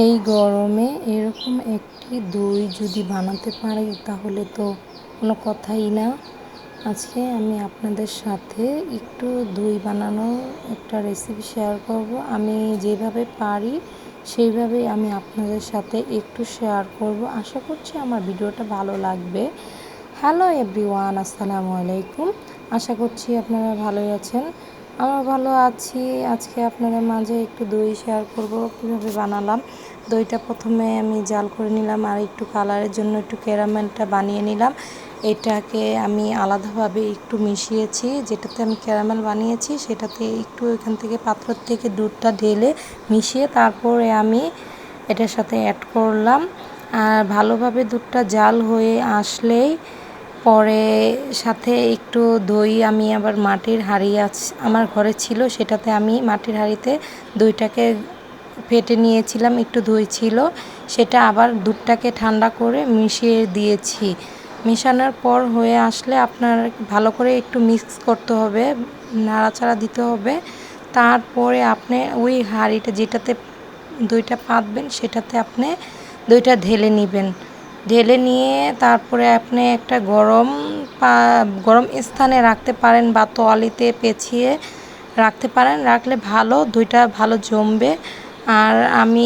এই গরমে এরকম একটি দই যদি বানাতে পারি তাহলে তো কোনো কথাই না। আজকে আমি আপনাদের সাথে একটু দই বানানোর একটা রেসিপি শেয়ার করব। আমি যেভাবে পারি সেইভাবেই আমি আপনাদের সাথে একটু শেয়ার করব। আশা করছি আমার ভিডিওটা ভালো লাগবে। হ্যালো এভরিওয়ান, আসসালামু আলাইকুম। আশা করছি আপনারা ভালোই আছেন, আমরা ভালো আছি। আজকে আপনাদের মাঝে একটু দই শেয়ার করব কীভাবে বানালাম। দইটা প্রথমে আমি জাল করে নিলাম আর একটু কালারের জন্য একটু ক্যারামেলটা বানিয়ে নিলাম। এটাকে আমি আলাদাভাবে একটু মিশিয়েছি, যেটাতে আমি ক্যারামেল বানিয়েছি সেটাতে একটু এখান থেকে পাত্র থেকে দুধটা ঢেলে মিশিয়ে তারপরে আমি এটার সাথে অ্যাড করলাম। আর ভালোভাবে দুধটা জাল হয়ে আসলেই পরে সাথে একটু দই আমি আবার মাটির হাঁড়ি আমার ঘরে ছিল, সেটাতে আমি মাটির হাঁড়িতে দইটাকে ফেটে নিয়েছিলাম, একটু দই ছিল, সেটা আবার দুধটাকে ঠান্ডা করে মিশিয়ে দিয়েছি। মেশানোর পর হয়ে আসলে আপনার ভালো করে একটু মিক্স করতে হবে, নাড়াচাড়া দিতে হবে। তারপরে আপনি ওই হাঁড়িটা যেটাতে দইটা পাতবেন সেটাতে আপনি দইটা ঢেলে নেবেন। ঢেলে নিয়ে তারপরে আপনি একটা গরম স্থানে রাখতে পারেন বা তোয়ালিতে পেঁচিয়ে রাখতে পারেন, রাখলে ভালো দইটা ভালো জমবে। আর আমি